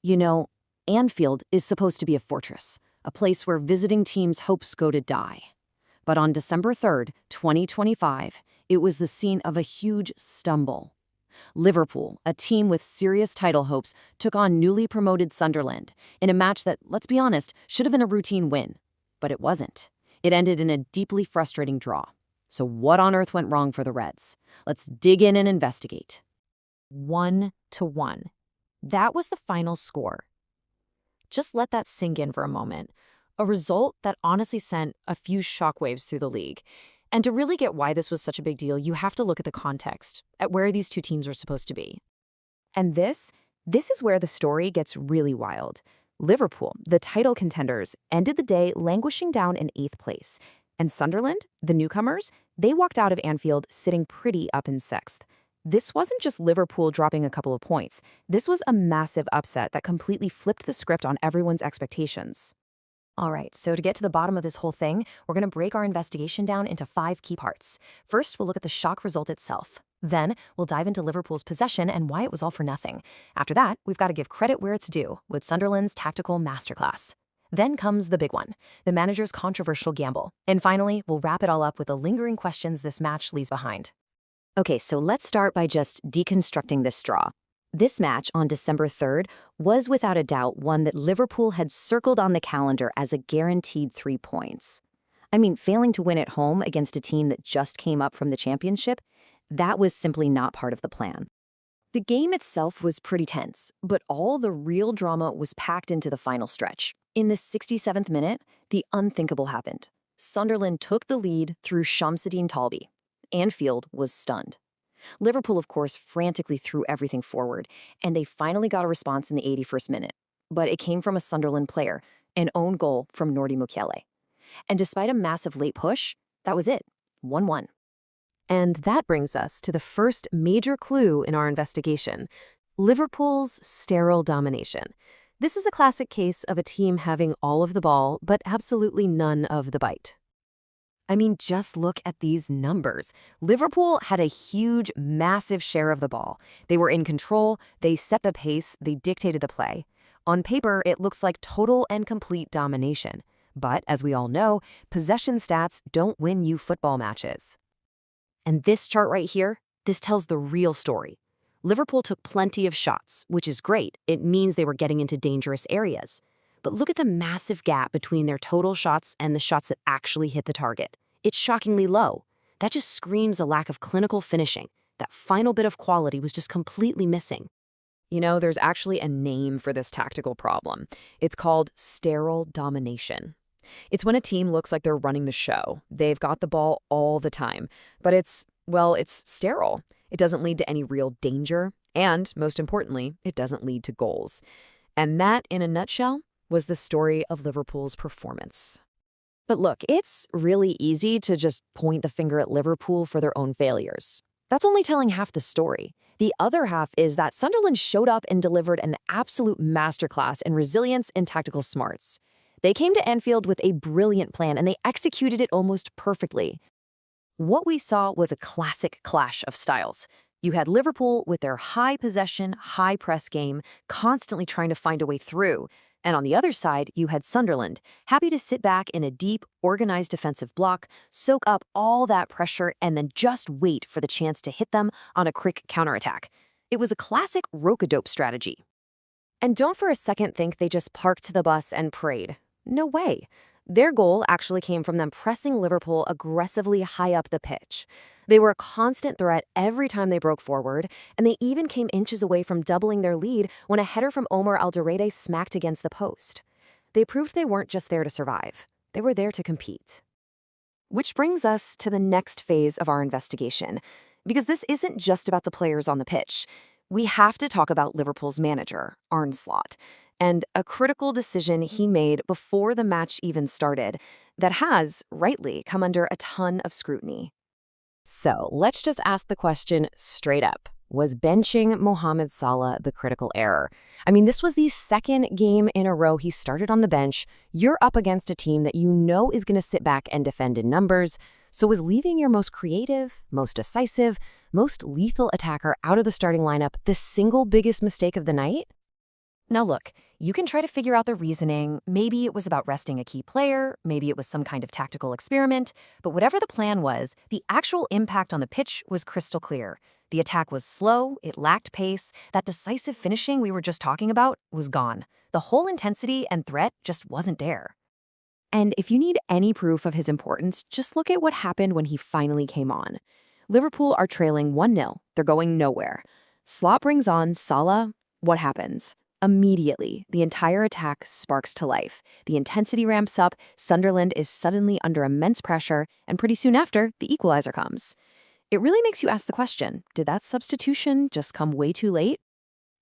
You know, Anfield is supposed to be a fortress, a place where visiting teams' hopes go to die. But on December 3rd, 2025, it was the scene of a huge stumble. Liverpool, a team with serious title hopes, took on newly promoted Sunderland in a match that, let's be honest, should have been a routine win. But it wasn't. It ended in a deeply frustrating draw. So what on earth went wrong for the Reds? Let's dig in and investigate. 1-1. That was the final score. Just let that sink in for a moment. A result that honestly sent a few shockwaves through the league. And to really get why this was such a big deal, you have to look at the context, at where these two teams were supposed to be. And this is where the story gets really wild. Liverpool, the title contenders, ended the day languishing down in 8th place. And Sunderland, the newcomers, they walked out of Anfield sitting pretty up in 6th. This wasn't just Liverpool dropping a couple of points. This was a massive upset that completely flipped the script on everyone's expectations. All right, so to get to the bottom of this whole thing, we're going to break our investigation down into 5 key parts. First, we'll look at the shock result itself. Then, we'll dive into Liverpool's possession and why it was all for nothing. After that, we've got to give credit where it's due, with Sunderland's tactical masterclass. Then comes the big one, the manager's controversial gamble. And finally, we'll wrap it all up with the lingering questions this match leaves behind. Okay, so let's start by just deconstructing this draw. This match on December 3rd was without a doubt one that Liverpool had circled on the calendar as a guaranteed 3 points. I mean, failing to win at home against a team that just came up from the championship, that was simply not part of the plan. The game itself was pretty tense, but all the real drama was packed into the final stretch. In the 67th minute, the unthinkable happened. Sunderland took the lead through Shamsuddin Talbi. Anfield was stunned. Liverpool, of course, frantically threw everything forward, and they finally got a response in the 81st minute. But it came from a Sunderland player, an own goal from Nordi Mukiele. And despite a massive late push, that was it, 1-1. And that brings us to the first major clue in our investigation, Liverpool's sterile domination. This is a classic case of a team having all of the ball, but absolutely none of the bite. I mean, just look at these numbers. Liverpool had a huge, massive share of the ball. They were in control, they set the pace, they dictated the play. On paper, it looks like total and complete domination. But, as we all know, possession stats don't win you football matches. And this chart right here, this tells the real story. Liverpool took plenty of shots, which is great. It means they were getting into dangerous areas. But look at the massive gap between their total shots and the shots that actually hit the target. It's shockingly low. That just screams a lack of clinical finishing. That final bit of quality was just completely missing. You know, there's actually a name for this tactical problem. It's called sterile domination. It's when a team looks like they're running the show. They've got the ball all the time. But it's sterile. It doesn't lead to any real danger. And, most importantly, it doesn't lead to goals. And that, in a nutshell, was the story of Liverpool's performance. But look, it's really easy to just point the finger at Liverpool for their own failures. That's only telling half the story. The other half is that Sunderland showed up and delivered an absolute masterclass in resilience and tactical smarts. They came to Anfield with a brilliant plan, and they executed it almost perfectly. What we saw was a classic clash of styles. You had Liverpool with their high possession, high press game, constantly trying to find a way through. And on the other side, you had Sunderland, happy to sit back in a deep, organized defensive block, soak up all that pressure, and then just wait for the chance to hit them on a quick counterattack. It was a classic rope-a-dope strategy. And don't for a second think they just parked the bus and prayed. No way. Their goal actually came from them pressing Liverpool aggressively high up the pitch. They were a constant threat every time they broke forward, and they even came inches away from doubling their lead when a header from Omar Alderete smacked against the post. They proved they weren't just there to survive. They were there to compete. Which brings us to the next phase of our investigation, because this isn't just about the players on the pitch. We have to talk about Liverpool's manager, Arne Slot, and a critical decision he made before the match even started that has, rightly, come under a ton of scrutiny. So let's just ask the question straight up. Was benching Mohamed Salah the critical error? I mean, this was the second game in a row he started on the bench. You're up against a team that you know is going to sit back and defend in numbers. So was leaving your most creative, most decisive, most lethal attacker out of the starting lineup the single biggest mistake of the night? Now look, you can try to figure out the reasoning. Maybe it was about resting a key player, maybe it was some kind of tactical experiment, but whatever the plan was, the actual impact on the pitch was crystal clear. The attack was slow, it lacked pace, that decisive finishing we were just talking about was gone. The whole intensity and threat just wasn't there. And if you need any proof of his importance, just look at what happened when he finally came on. Liverpool are trailing 1-0. They're going nowhere. Slot brings on Salah. What happens? Immediately, the entire attack sparks to life. The intensity ramps up, Sunderland is suddenly under immense pressure, and pretty soon after, the equalizer comes. It really makes you ask the question, did that substitution just come way too late?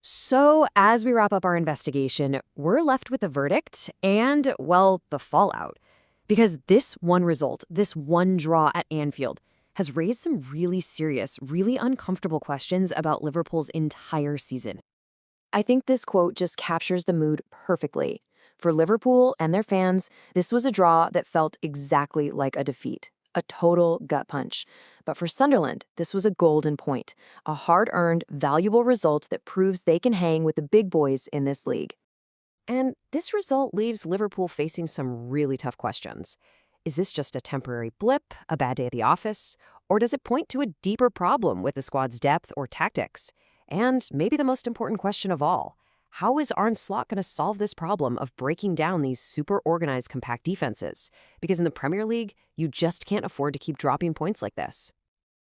So, as we wrap up our investigation, we're left with the verdict and, well, the fallout. Because this one result, this one draw at Anfield, has raised some really serious, really uncomfortable questions about Liverpool's entire season. I think this quote just captures the mood perfectly. For Liverpool and their fans, this was a draw that felt exactly like a defeat, a total gut punch. But for Sunderland, this was a golden point, a hard-earned, valuable result that proves they can hang with the big boys in this league. And this result leaves Liverpool facing some really tough questions. Is this just a temporary blip, a bad day at the office, or does it point to a deeper problem with the squad's depth or tactics? And maybe the most important question of all, how is Arne Slot going to solve this problem of breaking down these super organized, compact defenses? Because in the Premier League, you just can't afford to keep dropping points like this.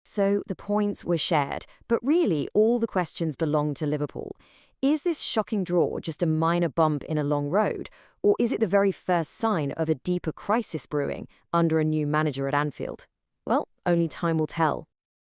So the points were shared, but really all the questions belong to Liverpool. Is this shocking draw just a minor bump in a long road, or is it the very first sign of a deeper crisis brewing under a new manager at Anfield? Well, only time will tell.